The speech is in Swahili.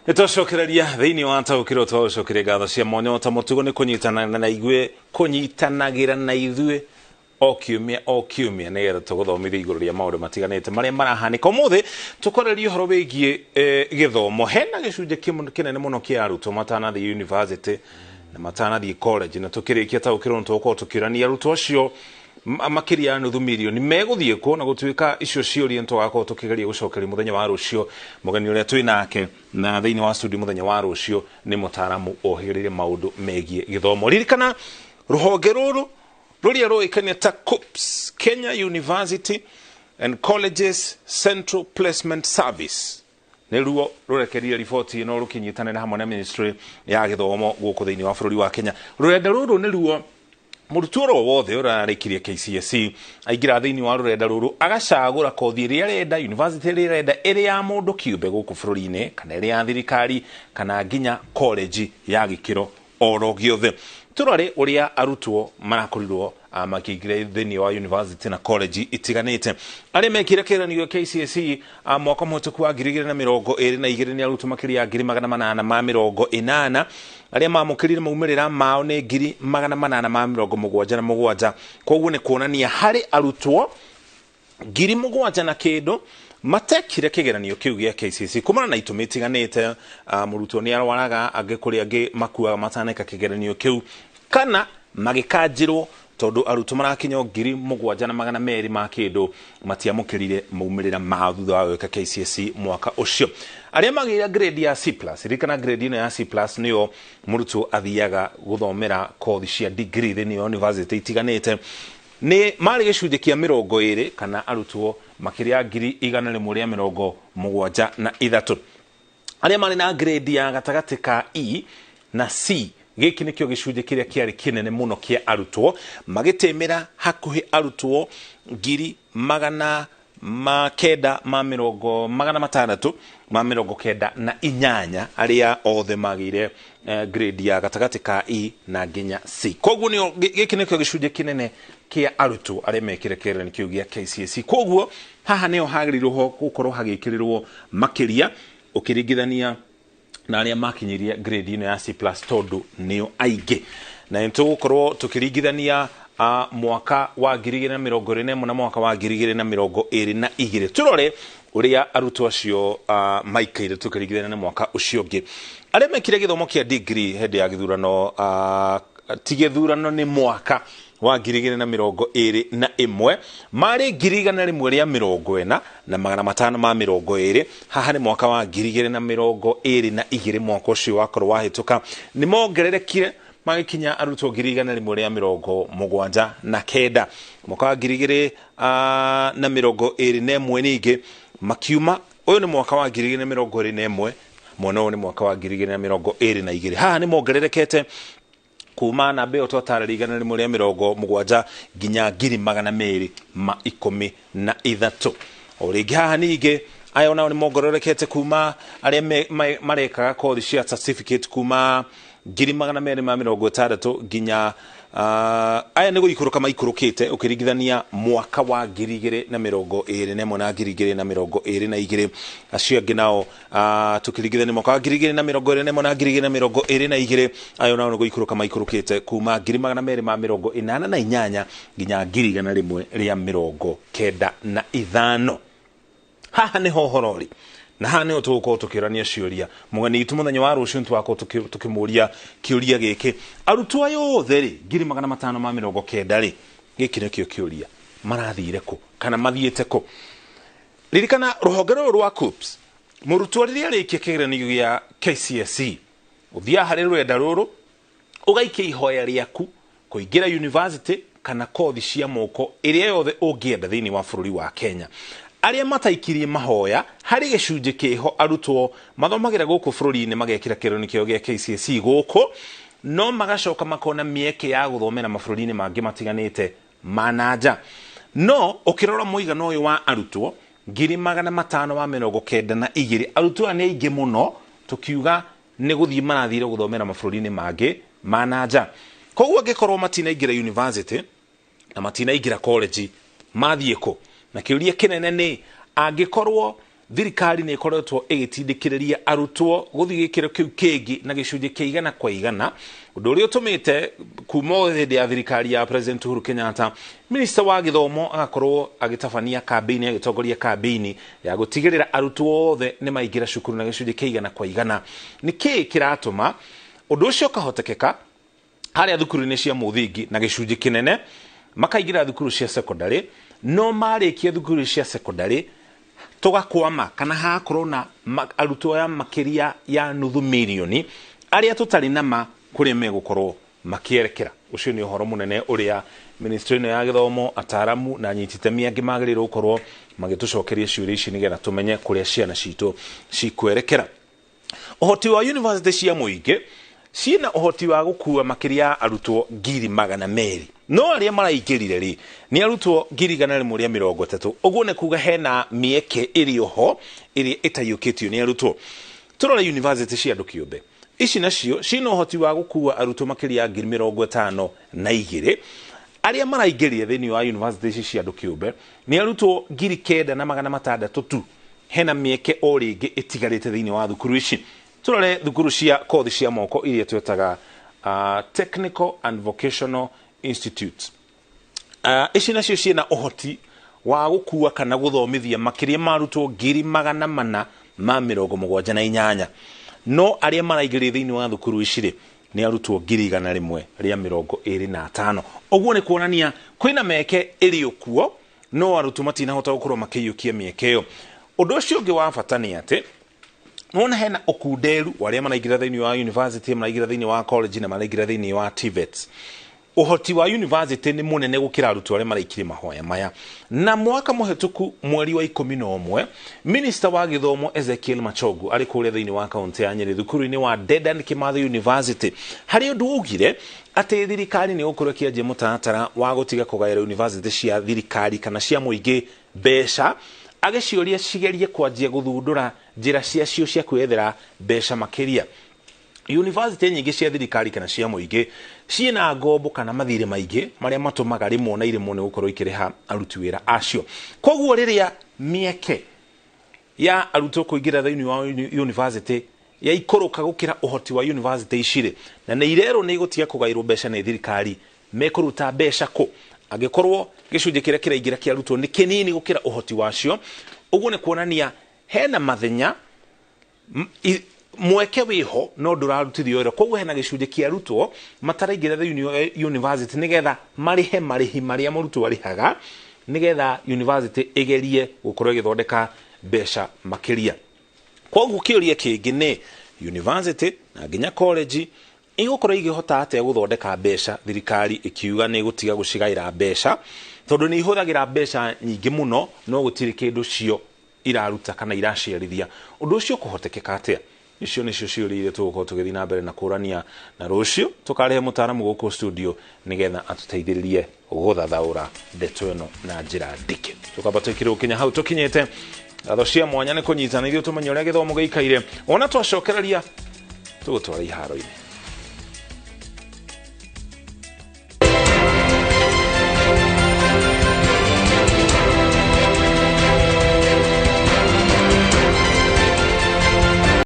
Nitoshokereria thiini wa ntaukiro twaucokire ngatho cia monyota mutugo ni kunyitana na igwe kunyitanagira na ithue o kiumia nigetha tuguthomithia iguru ria maundu matiganite maria marahanika umuthi tukoreria uhoro wigie githomo hena gicunje kinene muno kia arutwo matanathi university na matanathi college na tukirikia taukiro ntuko tukirania arutwo acio makiria nuthu milioni meguthie ko na gutuika icio ciuria ntugako tukigeria gucokeria muthenya wa rucio mugani uria twinake na thiini wa studio muthenya wa rucio ni mutaramu ohirire maundu megie githomo ririkana ruhonge ruru ruria roikania ta KUCCPS Kenya University and Colleges Central Placement Service neruo rurekeria riboti ino rukinyitana na hamwe na ministry ya githomo guku thiini wa bururi wa Kenya rurenda ruru neruo muruturo wothe urarikirie KCSE aigira thiini wa rurenda ruru agacagura kothi iria renda university iria renda iri ya mundu kiumbe guku bururi-ini kana iri ya thirikari kana nginya college ya gikiro oro giothe turore uria arutwo marakorirwo makiingire thiini wa university na college itiganite aria mekire kiranio KCSE mwaka mutuku wa 2022 ni arutwo makiria 880 aria mamukirire maumirira mao ni 877 koguo ni kuonania hari arutwo 7,000 na kindu matekire kigeranio kiu gia KCSE kumana na itumi itiganite murutwo ni arwaraga angikuri angi makuaga mataneka kigeranio kiu kana magikanjirwo tondu arutwo marakinya 7,200 ma kindu matiamukirire maumirira ma thutha wa gwika KCSE mwaka ucio aria magira grade ya C+ rikana grade ino ya C+ niyo murutwo athiaga guthomera kothi cia degree thiini wa university itiganite ni mari gicunje kia 20 kana arutwo makiria 173 aria mari na grade ya gatagati ka E na C giki nikio gicunje kiria kiari kinene muno kia arutwo magitemera hakuhi arutwo 698 aria othe magire grade ya gatagati ka E na nginya C koguo ni giki nikio gicunje kinene kia arutwo aria mekire kiranio kiu gia KCSE koguo haha nio hagirirwo gukorwo hagikirirwo makiria ukiringithania na aria makinyirie grade ino ya C+ tondu nio aige na ntugukorwo tukiringithania mwaka wa 2021 na mwaka wa 2022 turore uria arutwo acio maikaire tukiringithania na mwaka ucio ungi aria mekire githomo kia degree hedi ya githurano tigithurano ni mwaka wa 2021 mari 140 na 520 haha ni mwaka wa 2022 mwaka ucio wakorwo wahituka ni mongererekire magikinya arutwo 179 mwaka wa 2021 ningi makiuma uyu ni mwaka wa 2021 mwono ni mwaka wa 2022 haha ni mongererekete kuma na beo totara rigana ni 170 ginya 213 origi haha ningi ayo nao ni mogororekete kuma aria marekaga kothi cia certificate kuma 260 ginya aya ni guikuruka maikurukite ukiringithania mwaka wa 2021 na 2022 acio angi nao tukiringithania mwaka wa 2021 na 2022 ayo nao ni guikuruka maikurukite kuma 288 ginya 195 haha ni hohorori na haha niho tugukorwo tukirania ciuria mugani itu muthenya wa rucio ntwako tukimuria kiuria giki arutwo ayo othe ri 579 ri giki nikio kiuria marathire ku kana mathiete ku ririkana ruhonge rwa KUCCPS murutwo riria rikia kigeranio gia KCSE uthia hari rwenda ruru ugaikia ihoya riaku kuingira university kana kothi cia moko iria yothe ungienda thiini wa bururi wa Kenya aria mataikirie mahoya hari gicunje kiho arutwo mathomagira guku bururi-ini magekira kiranio kio gia KCSE guku no magacoka makona mieke ya guthomera mabururi-ini mangi matiganite manaja no ukirora muigana uyu wa arutwo 592 arutwo ni aingi muno tukiuga ni guthii marathire guthomera mabururi-ini mangi manaja koguo angikorwo matinaingira university na matinaingira college mathie ku na kiuria kinene ni angikorwo thirikari nä ikoretwo ĩgĩtindĩkĩrĩria arutwo gũthiĩ gĩkĩro kĩu kĩngĩ na gĩcunjĩ kĩa igana kwa igana, ũndũ ũrĩa ũtũmĩte kuma hĩndĩ ya thirikari ya President Uhuru Kenyatta Minister wa Gĩthomo agakorwo agĩtabania kambĩini, agĩtongoria kambĩini ya gũtigĩrĩra arutwo othe nĩ maingĩra cukuru na gĩcunjĩ kĩa igana kwa igana. Nĩkĩĩ kĩratũma ũndũ ũcio ũkahotekeka harĩa thukuru-inĩ cia mũthingi na gĩcunjĩ kĩnene makaingĩra thukuru cia secondary, no marĩkia thukuru cia secondary tugakwama kana hakorwo na arutwo ya makĩria ya nuthu mirioni arĩa tũtarĩ nama kũrĩa megũkorwo makĩerekera. Ũcio nĩ ũhoro mũnene ũrĩa ministry ĩno ya gĩthomo, ataramu na anyiti itemi angĩ magĩrĩirwo gũkorwo magĩtũcokeria ciũria ici nĩgetha tũmenye kũrĩa ciana citũ cikwerekera. Ũhoti wa university cia mũingĩ ciĩna ũhoti wa gũkua makĩria arutwo 200,000, no arĩa maraingĩrire rĩ nĩ arutwo 130,000. Ũguo nĩ kuga hena mĩeke ĩrĩ oho ĩrĩa ĩtaiyũkĩtio nĩ arutwo. Tũrore university cia andũ kĩũmbe, ici nacio ciĩna ũhoti wa gũkua arutwo makĩria 52,000. Arĩa maraingĩrire thĩinĩ wa university ici cia andũ kĩũmbe nĩ arutwo 9,600 tu. Hena mĩeke o rĩngĩ ĩtigarĩte thĩinĩ wa thukuru ici. Turore thukuru cia kothi cia moko iria twetaga technical and vocational institutes. Ici nacio ciĩna ũhoti wa gũkua kana gũthomithia makĩria marutwo 478,000. No arĩa maraingĩrire thĩinĩ wa thukuru ici rĩ nĩ arutwo 125,000. Ũguo nĩ kuonania kwĩna mĩeke ĩrĩ okuo, no arutwo matinahota gũkorwo makĩiyũkia mĩeke ĩyo. Ũndũ ũcio ũngĩ wa bata nĩ atĩ nona hena ũkunderu warĩa maraingĩra thĩinĩ wa university, maraingĩra thĩinĩ wa college na maraingĩra thĩinĩ wa TVETs. Ũhoti wa university nĩ mũnene gũkĩra arutwo arĩa maraikire mahoya maya. Na mwaka mũhetũku mweri wa 11, Minister wa Gĩthomo Ezekiel Machogu arĩ kũrĩa thĩinĩ wa kaunti ya Nyeri thukuru-inĩ wa Dedan Kimathi University, harĩ ũndũ augire atĩ thirikari nĩ gũkorwo ĩkĩanjia mũtaratara wa gũtiga kũgaĩra university cia thirikari kana cia mũingĩ mbeca, agĩciũria cigerie kwanjia gũthundũra njĩra ciacio cia kwĩyethera mbeca makĩria. University nyingĩ cia thirikari kana cia mũingĩ ciĩna ngombo kana mathirĩ maingĩ marĩa matũmaga rĩmwe na irĩmwe nĩ gũkorwo ikĩrĩha aruti wĩra acio. Koguo rĩrĩa mĩeke ya arutwo kũingĩra thĩinĩ wa university ya ikũrũka gũkĩra ũhoti wa university icirĩ, na nĩ irerwo nĩ igũtiga kũgaĩrwo mbeca nĩ thirikari, mekũruta mbeca kũ angĩkorwo gĩcunjĩ kĩrĩa kĩraingĩra kĩa arutwo nĩ kĩnini gũkĩra ũhoti wacio. Ũguo nĩ kuonania hena mathenya mweke wĩho no ndũrarutithio wĩra. Koguo hena gĩcunjĩ kĩa arutwo mataraingĩra thĩinĩ wa university nĩgetha marĩhe marĩhi marĩa mũrutwo arĩhaga nĩgetha university ĩgerie gũkorwo ĩgĩthondeka mbeca makĩria. Koguo kĩũria kĩngĩ nĩ university na nginya college igũkorwo igĩhota atĩa gũthondeka mbeca, thirikari ĩkiuga nĩ gũtiga gũcigaĩra mbeca tondũ nĩ ihũthagĩra mbeca nyingĩ mũno no gũtirĩ kĩndũ cio iraruta kana iraciarithia. Ũndũ ũcio kũhotekeka atĩa? Icio nĩcio ciũria iria tũgũkorwo tũgĩthiĩ na mbere na kũrania, na rũciũ tũkarehe mũtaaramu gũkũ studio nĩgetha atũteithĩrĩrie gũthathaũra ndeto ĩno na njĩra ndike. Tũkamba twĩkĩre ũkinya hau tũkinyĩte, ngatho cia mwanya nĩ kũnyitanĩrio tũmenye ũrĩa gĩthomo gĩikaire, ona twacokereria tũgũtwara iharo-inĩ.